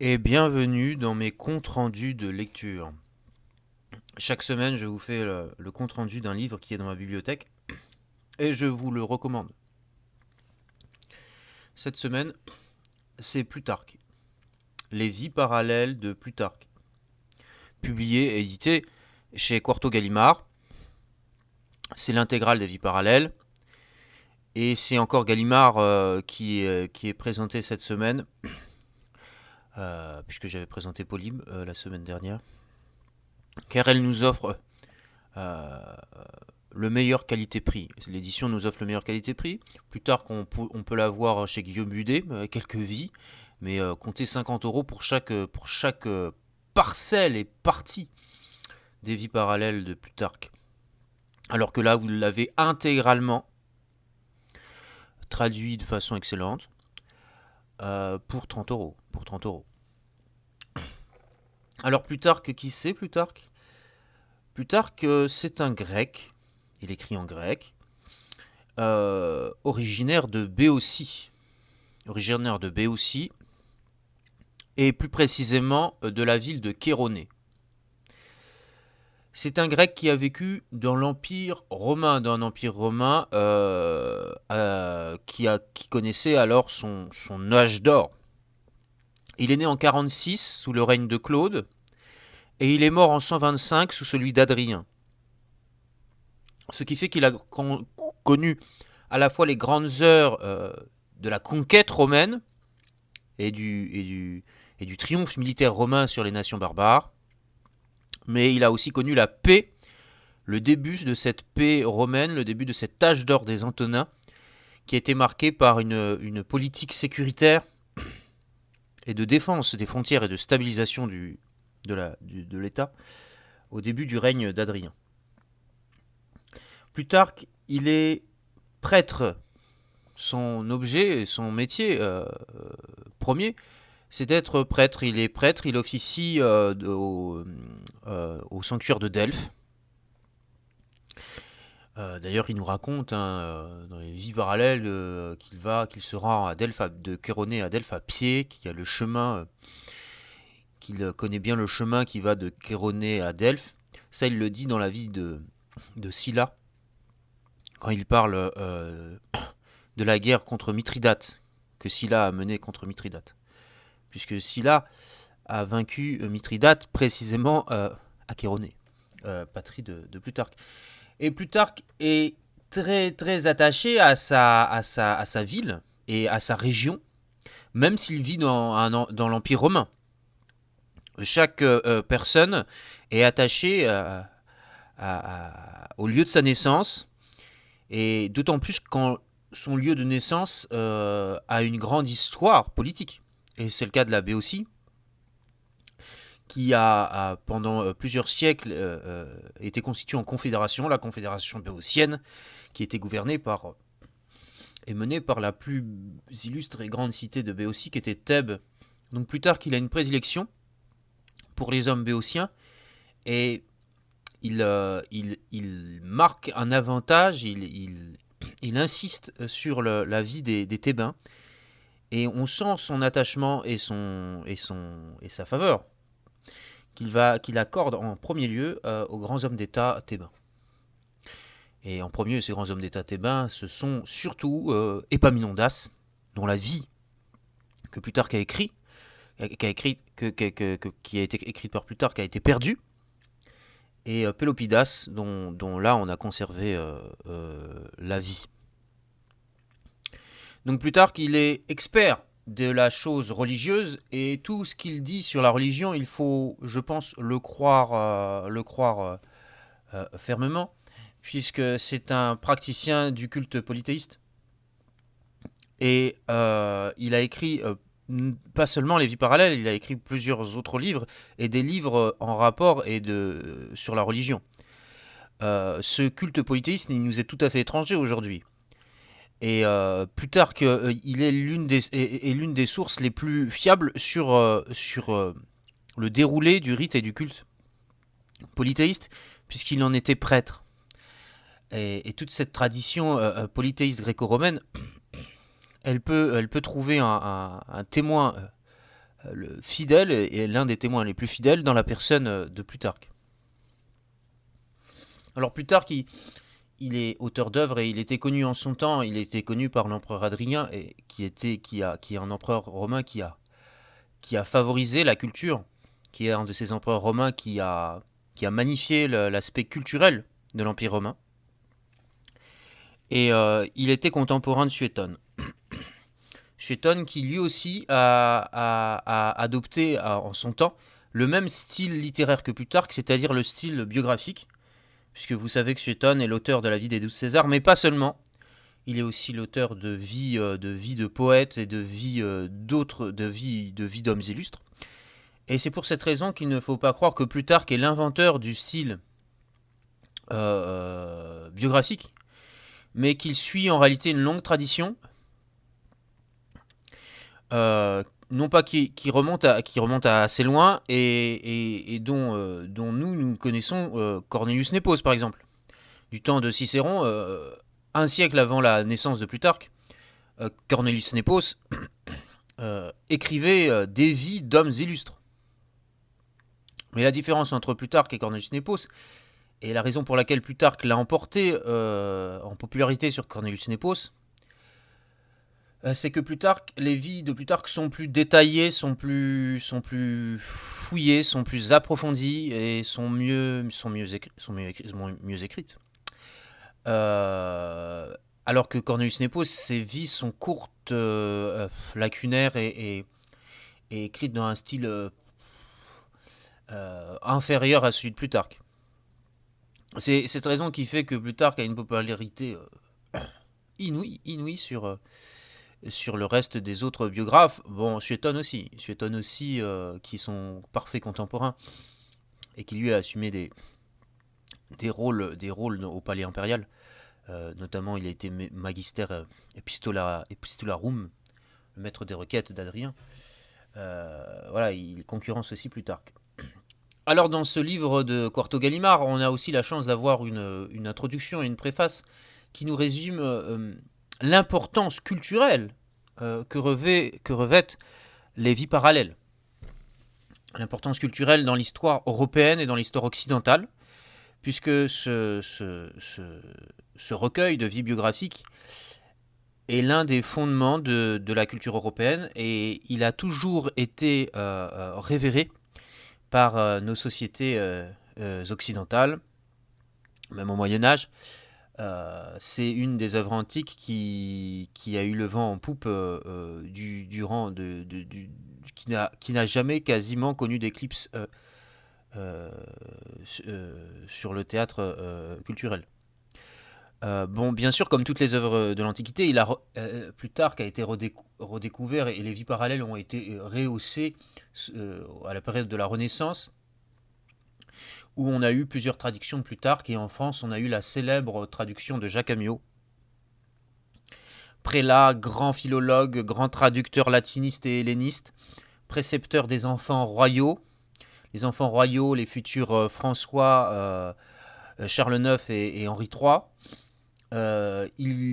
Et bienvenue dans mes comptes rendus de lecture. Chaque semaine, je vous fais le compte rendu d'un livre qui est dans ma bibliothèque et je vous le recommande. Cette semaine, c'est Plutarque, Les vies parallèles de Plutarque, publié et édité chez Quarto Gallimard. C'est l'intégrale des vies parallèles et c'est encore Gallimard qui est présenté cette semaine, puisque j'avais présenté Polybe la semaine dernière, car elle nous offre le meilleur qualité-prix. L'édition nous offre le meilleur qualité-prix. Plus tard, on peut l'avoir chez Guillaume Budet, quelques vies, mais comptez 50 € pour chaque parcelle et partie des vies parallèles de Plutarque. Alors que là, vous l'avez intégralement traduit de façon excellente pour 30 €. Pour 30 €. Alors Plutarque, qui c'est Plutarque? Plutarque, c'est un grec. Il écrit en grec. Originaire de Béotie. Originaire de Béotie. Et plus précisément de la ville de Chéronée. C'est un grec qui a vécu dans l'Empire romain, qui connaissait alors son âge d'or. Il est né en 46 sous le règne de Claude et il est mort en 125 sous celui d'Adrien. Ce qui fait qu'il a connu à la fois les grandes heures de la conquête romaine et du triomphe militaire romain sur les nations barbares, mais il a aussi connu la paix, le début de cette paix romaine, le début de cet âge d'or des Antonins, qui a été marqué par une politique sécuritaire et de défense des frontières et de stabilisation de l'État au début du règne d'Adrien. Plutarque, il est prêtre. Son objet, son métier premier, c'est d'être prêtre. Il est prêtre, il officie au sanctuaire de Delphes. D'ailleurs, il nous raconte dans les vies parallèles qu'il se rend à Delphes, de Chéronée à Delphes à pied, qu'il y a le chemin, qu'il connaît bien le chemin qui va de Chéronée à Delphes. Ça, il le dit dans la vie de Sylla, quand il parle de la guerre contre Mithridate, que Sylla a menée contre Mithridate. Puisque Sylla a vaincu Mithridate précisément à Chéronée, patrie de Plutarque. Et Plutarque est très très attaché à sa ville et à sa région, même s'il vit dans l'Empire romain. Chaque personne est attachée au lieu de sa naissance, et d'autant plus quand son lieu de naissance a une grande histoire politique. Et c'est le cas de la Béotie, qui a pendant plusieurs siècles été constituée en confédération, la confédération béotienne, qui était gouvernée par et menée par la plus illustre et grande cité de Béotie, qui était Thèbes. Donc plus tard qu'il a une prédilection pour les hommes béotiens, et il marque un avantage, il insiste sur la vie des Thébains, et on sent son attachement et sa faveur qu'il accorde en premier lieu aux grands hommes d'État thébains. Et en premier, ces grands hommes d'État thébains, ce sont surtout Épaminondas, dont la vie que Plutarque a écrite, qui a été écrite par Plutarque, a été perdue, et Pélopidas, dont là on a conservé la vie. Donc Plutarque, il est expert de la chose religieuse, et tout ce qu'il dit sur la religion, il faut, je pense, le croire fermement, puisque c'est un praticien du culte polythéiste. Et il a écrit pas seulement les vies parallèles, il a écrit plusieurs autres livres, et des livres en rapport sur la religion. Ce culte polythéiste, il nous est tout à fait étranger aujourd'hui. Et Plutarque, il est l'une des sources les plus fiables sur le déroulé du rite et du culte polythéiste, puisqu'il en était prêtre. Et toute cette tradition polythéiste gréco-romaine, elle peut trouver un témoin le fidèle et l'un des témoins les plus fidèles dans la personne de Plutarque. Alors Plutarque, il est auteur d'œuvres et il était connu en son temps. Il était connu par l'empereur Hadrien, et qui est un empereur romain qui a favorisé la culture, qui est un de ces empereurs romains qui a magnifié l'aspect culturel de l'Empire romain. Et il était contemporain de Suétone. Suétone qui lui aussi a adopté en son temps le même style littéraire que Plutarque, c'est-à-dire le style biographique, puisque vous savez que Suétone est l'auteur de la vie des 12 Césars, mais pas seulement. Il est aussi l'auteur de vie de poètes et de vie d'hommes illustres. Et c'est pour cette raison qu'il ne faut pas croire que Plutarque est l'inventeur du style biographique, mais qu'il suit en réalité une longue tradition, non pas qui remonte à assez loin, et dont nous connaissons Cornelius Nepos, par exemple. Du temps de Cicéron, un siècle avant la naissance de Plutarque, Cornelius Nepos écrivait des vies d'hommes illustres. Mais la différence entre Plutarque et Cornelius Nepos, et la raison pour laquelle Plutarque l'a emporté en popularité sur Cornelius Nepos, c'est que les vies de Plutarque sont plus détaillées, sont plus fouillées, sont plus approfondies et sont mieux écrites. Alors que Cornelius Nepos, ses vies sont courtes, lacunaires et écrites dans un style inférieur à celui de Plutarque. C'est cette raison qui fait que Plutarque a une popularité inouïe sur le reste des autres biographes. Bon, Suétone aussi, qui sont parfaits contemporains et qui lui a assumé des rôles au palais impérial. Notamment, il a été magister epistolarum, le maître des requêtes d'Adrien. Voilà, il concurrence aussi Plutarque. Alors, dans ce livre de Quarto Gallimard, on a aussi la chance d'avoir une introduction et une préface qui nous résume l'importance culturelle que revêtent les vies parallèles. L'importance culturelle dans l'histoire européenne et dans l'histoire occidentale, puisque ce recueil de vies biographiques est l'un des fondements de la culture européenne, et il a toujours été révéré par nos sociétés occidentales, même au Moyen-Âge. C'est une des œuvres antiques qui a eu le vent en poupe qui n'a jamais quasiment connu d'éclipse sur le théâtre culturel. Bon, bien sûr, comme toutes les œuvres de l'Antiquité, Plutarque a été redécouvert, et les vies parallèles ont été rehaussées à la période de la Renaissance, où on a eu plusieurs traductions de Plutarque, et en France, on a eu la célèbre traduction de Jacques Amyot. Prélat, grand philologue, grand traducteur latiniste et helléniste, précepteur des enfants royaux. Les enfants royaux, les futurs François, Charles IX et Henri III.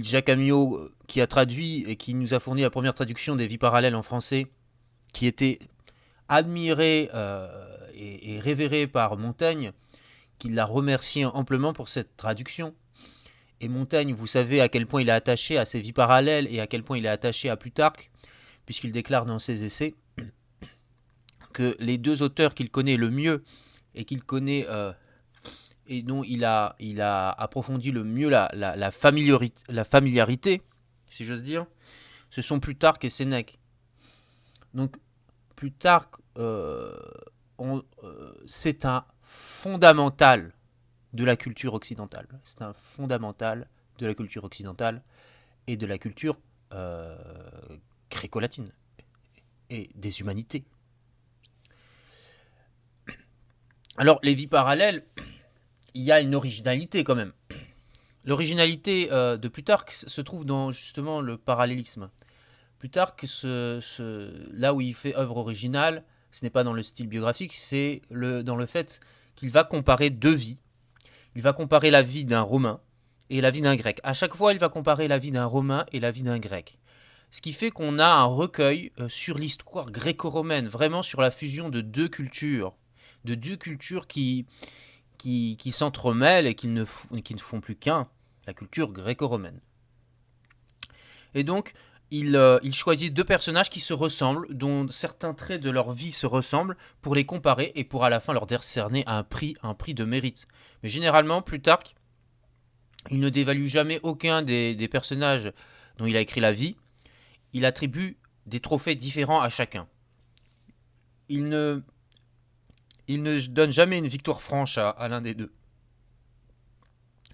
Jacques Amyot, qui a traduit et qui nous a fourni la première traduction des vies parallèles en français, qui était admiré et révéré par Montaigne, qui l'a remercié amplement pour cette traduction. Et Montaigne, vous savez à quel point il est attaché à ces vies parallèles et à quel point il est attaché à Plutarque, puisqu'il déclare dans ses essais que les deux auteurs qu'il connaît le mieux et qu'il connaît et dont il a approfondi le mieux la familiarité, si j'ose dire, ce sont Plutarque et Sénèque. Donc Plutarque, c'est un fondamental de la culture occidentale. C'est un fondamental de la culture occidentale et de la culture gréco-latine et des humanités. Alors, les vies parallèles, il y a une originalité quand même. L'originalité de Plutarque se trouve dans justement le parallélisme. Plutarque, là où il fait œuvre originale, ce n'est pas dans le style biographique, c'est dans le fait qu'il va comparer deux vies. Il va comparer la vie d'un Romain et la vie d'un Grec. À chaque fois, il va comparer la vie d'un Romain et la vie d'un Grec. Ce qui fait qu'on a un recueil sur l'histoire gréco-romaine, vraiment sur la fusion de deux cultures qui s'entremêlent et qui ne font plus qu'un, la culture gréco-romaine. Et donc, il choisit deux personnages qui se ressemblent, dont certains traits de leur vie se ressemblent, pour les comparer et pour à la fin leur décerner un prix de mérite. Mais généralement, Plutarque, il ne dévalue jamais aucun des personnages dont il a écrit la vie. Il attribue des trophées différents à chacun. Il ne donne jamais une victoire franche à l'un des deux.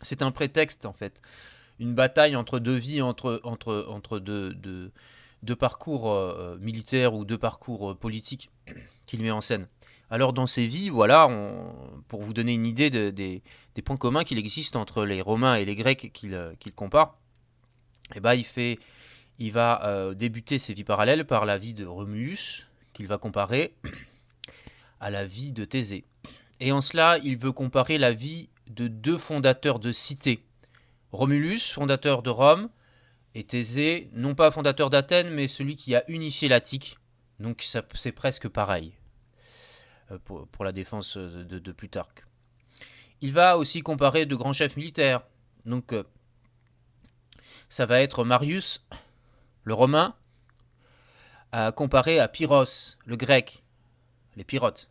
C'est un prétexte, en fait. Une bataille entre deux vies, entre deux parcours militaires ou deux parcours politiques qu'il met en scène. Alors dans ces vies, voilà, pour vous donner une idée des points communs qu'il existe entre les Romains et les Grecs qu'il compare, eh ben, il va débuter ses vies parallèles par la vie de Romulus, qu'il va comparer à la vie de Thésée. Et en cela, il veut comparer la vie de deux fondateurs de cités. Romulus, fondateur de Rome, et Thésée, non pas fondateur d'Athènes, mais celui qui a unifié l'Attique. Donc c'est presque pareil pour la défense de Plutarque. Il va aussi comparer de grands chefs militaires. Donc ça va être Marius, le romain, comparé à Pyrrhos, le grec, les Pyrotes.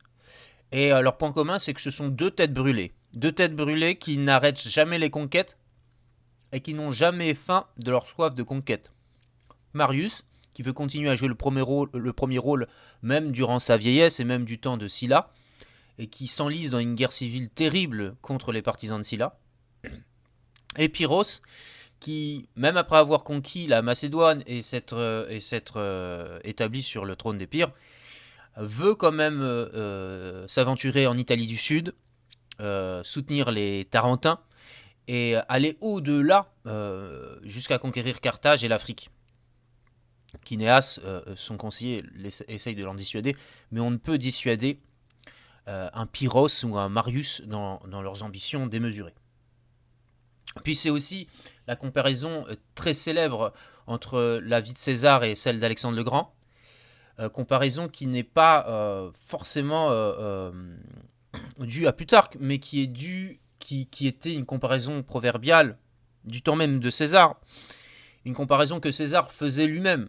Et leur point commun, c'est que ce sont deux têtes brûlées. Deux têtes brûlées qui n'arrêtent jamais les conquêtes et qui n'ont jamais faim de leur soif de conquête. Marius, qui veut continuer à jouer le premier rôle même durant sa vieillesse et même du temps de Sylla, et qui s'enlise dans une guerre civile terrible contre les partisans de Sylla. Et Pyrrhos, qui, même après avoir conquis la Macédoine et s'être établi sur le trône d'Épire, veut quand même s'aventurer en Italie du Sud, soutenir les Tarentins, et aller au-delà jusqu'à conquérir Carthage et l'Afrique. Qu'Inéas, son conseiller, essaye de l'en dissuader, mais on ne peut dissuader un Pyrrhos ou un Marius dans leurs ambitions démesurées. Puis c'est aussi la comparaison très célèbre entre la vie de César et celle d'Alexandre le Grand, comparaison qui n'est pas forcément due à Plutarque, mais qui était une comparaison proverbiale du temps même de César, une comparaison que César faisait lui-même.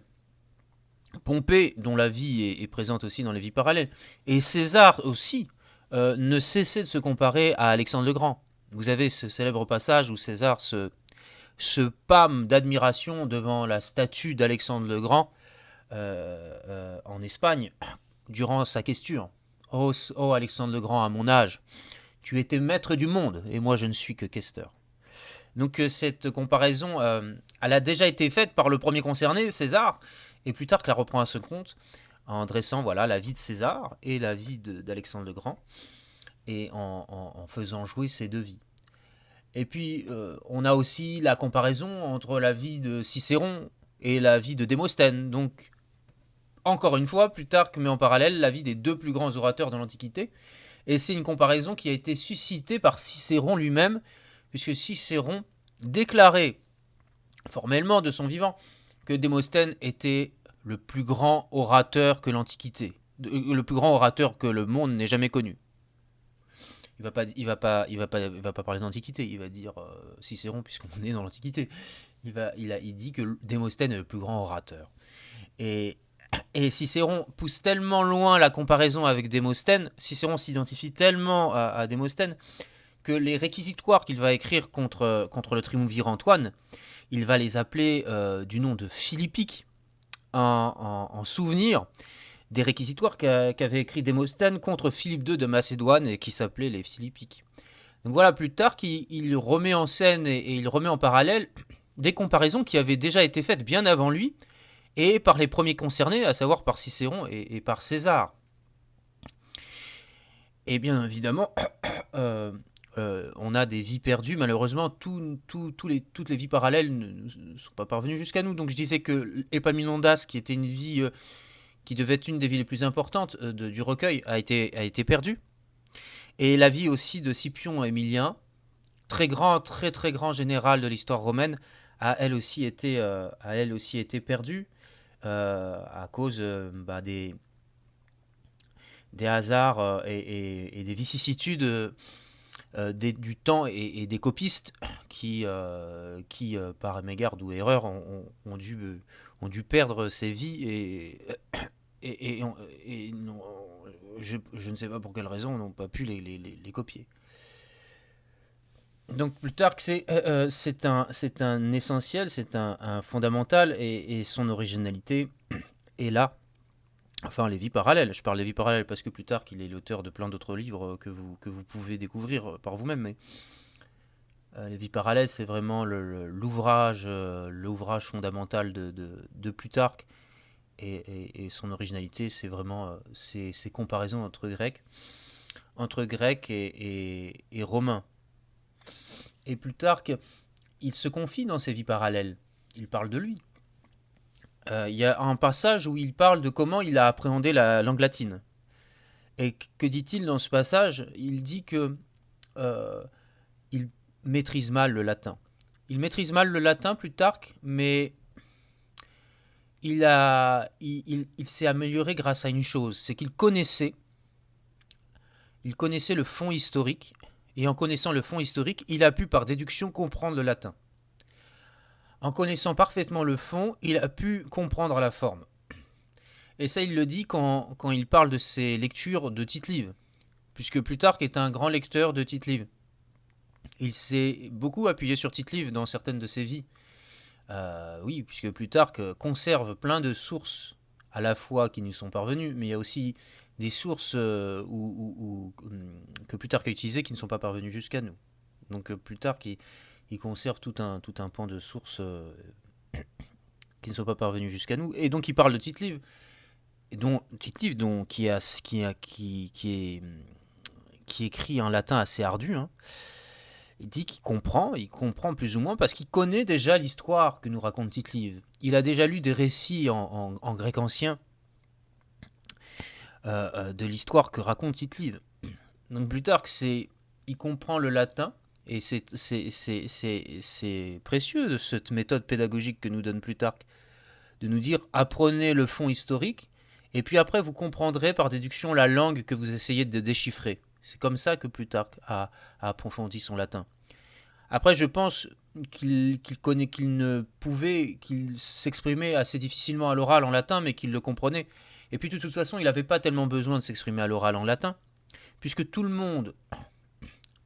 Pompée, dont la vie est présente aussi dans les vies parallèles, et César aussi, ne cessait de se comparer à Alexandre le Grand. Vous avez ce célèbre passage où César se pâme d'admiration devant la statue d'Alexandre le Grand en Espagne, durant sa questure. Oh Alexandre le Grand, à mon âge, tu étais maître du monde, et moi je ne suis que questeur. Donc cette comparaison, elle a déjà été faite par le premier concerné, César, et Plutarque la reprend à ce compte en dressant la vie de César et la vie d'Alexandre le Grand, et en faisant jouer ces deux vies. Et puis on a aussi la comparaison entre la vie de Cicéron et la vie de Démosthène. Donc encore une fois, Plutarque met en parallèle la vie des deux plus grands orateurs de l'Antiquité, et c'est une comparaison qui a été suscitée par Cicéron lui-même, puisque Cicéron déclarait formellement de son vivant que Démosthène était le plus grand orateur que l'Antiquité, le plus grand orateur que le monde n'ait jamais connu. Il va pas parler d'Antiquité, il va dire Cicéron, puisqu'on est dans l'Antiquité. Il dit que Démosthène est le plus grand orateur. Et Cicéron pousse tellement loin la comparaison avec Démosthène, Cicéron s'identifie tellement à Démosthène, que les réquisitoires qu'il va écrire contre le triumvirat Antoine, il va les appeler du nom de philippiques, en souvenir des réquisitoires qu'avait écrit Démosthène contre Philippe II de Macédoine et qui s'appelaient les philippiques. Donc voilà, plus tard, il remet en scène et il remet en parallèle des comparaisons qui avaient déjà été faites bien avant lui et par les premiers concernés, à savoir par Cicéron et par César. Et bien évidemment, on a des vies perdues, malheureusement, toutes les vies parallèles ne sont pas parvenues jusqu'à nous. Donc je disais que Épaminondas, qui était une vie qui devait être une des vies les plus importantes du recueil, a été perdue. Et la vie aussi de Scipion Émilien, très très grand général de l'histoire romaine, a elle aussi été perdue. à cause des hasards et des vicissitudes du temps et des copistes qui par mégarde ou erreur, ont dû perdre ses vies et je ne sais pas pour quelle raison, n'ont pas pu les copier. Donc Plutarque, c'est un essentiel, c'est un fondamental, et son originalité est là. Enfin, les vies parallèles. Je parle des vies parallèles parce que Plutarque, il est l'auteur de plein d'autres livres que vous pouvez découvrir par vous-même. Mais les vies parallèles, c'est vraiment l'ouvrage fondamental de Plutarque. Et son originalité, c'est vraiment ces comparaisons entre Grecs et Romains. Et Plutarque, il se confie dans ses vies parallèles. Il parle de lui. Il y a un passage où il parle de comment il a appréhendé la langue latine. Et que dit-il dans ce passage? Il dit que il maîtrise mal le latin. Il maîtrise mal le latin, Plutarque, mais il s'est amélioré grâce à une chose, c'est qu'il connaissait le fond historique, et en connaissant le fond historique, il a pu par déduction comprendre le latin. En connaissant parfaitement le fond, il a pu comprendre la forme. Et ça, il le dit quand il parle de ses lectures de Tite-Live, puisque Plutarque est un grand lecteur de Tite-Live. Il s'est beaucoup appuyé sur Tite-Live dans certaines de ses vies. Oui, puisque Plutarque conserve plein de sources à la fois qui nous sont parvenues, mais il y a aussi des sources que Plutarque a utilisées qui ne sont pas parvenues jusqu'à nous. Donc Plutarque, il conserve tout un pan de sources qui ne sont pas parvenues jusqu'à nous. Et donc il parle de Tite-Live, qui écrit en latin assez ardu, hein. Il dit qu'il il comprend plus ou moins parce qu'il connaît déjà l'histoire que nous raconte Tite-Live. Il a déjà lu des récits en grec ancien de l'histoire que raconte Tite-Live. Donc Plutarque, il comprend le latin, et c'est précieux de cette méthode pédagogique que nous donne Plutarque, de nous dire apprenez le fond historique, et puis après vous comprendrez par déduction la langue que vous essayez de déchiffrer. C'est comme ça que Plutarque a approfondi son latin. Après, je pense qu'il s'exprimait assez difficilement à l'oral en latin, mais qu'il le comprenait. Et puis de toute façon, il n'avait pas tellement besoin de s'exprimer à l'oral en latin, puisque tout le monde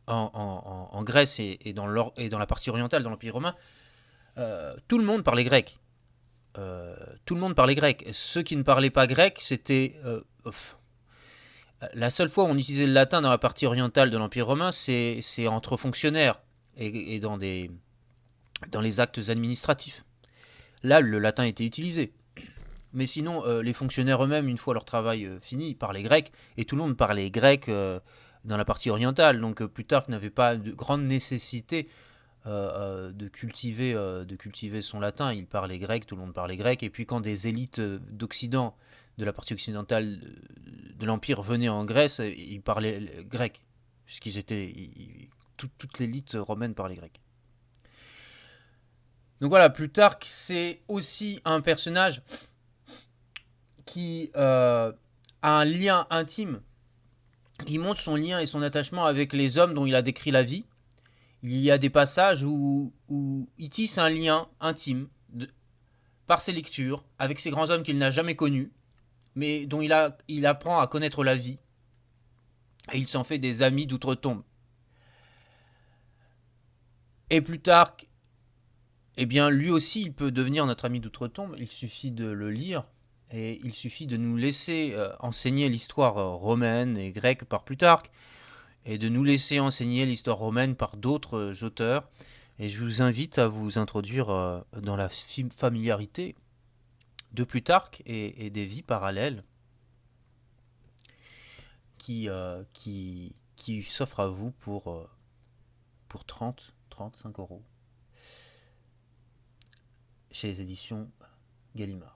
en Grèce et dans la partie orientale, dans l'Empire romain, tout le monde parlait grec. Tout le monde parlait grec. Ceux qui ne parlaient pas grec, c'était... la seule fois où on utilisait le latin dans la partie orientale de l'Empire romain, c'est entre fonctionnaires et dans les actes administratifs. Là, le latin était utilisé. Mais sinon, les fonctionnaires eux-mêmes, une fois leur travail fini, ils parlaient grec, et tout le monde parlait grec dans la partie orientale. Donc Plutarque n'avait pas de grande nécessité de cultiver son latin. Il parlait grec, tout le monde parlait grec. Et puis quand des élites d'Occident, de la partie occidentale de l'Empire, venaient en Grèce, ils parlaient grec. Puisqu'ils étaient... toute l'élite romaine parlait grec. Donc voilà, Plutarque, c'est aussi un personnage qui a un lien intime. Il montre son lien et son attachement avec les hommes dont il a décrit la vie. Il y a des passages où il tisse un lien intime par ses lectures avec ces grands hommes qu'il n'a jamais connus, mais dont il apprend à connaître la vie. Et il s'en fait des amis d'outre-tombe. Et Plutarque, eh bien, lui aussi, il peut devenir notre ami d'outre-tombe. Il suffit de le lire et il suffit de nous laisser enseigner l'histoire romaine et grecque par Plutarque, et de nous laisser enseigner l'histoire romaine par d'autres auteurs. Et je vous invite à vous introduire dans la familiarité de Plutarque et des vies parallèles qui s'offrent à vous pour 35 € chez les éditions Gallimard.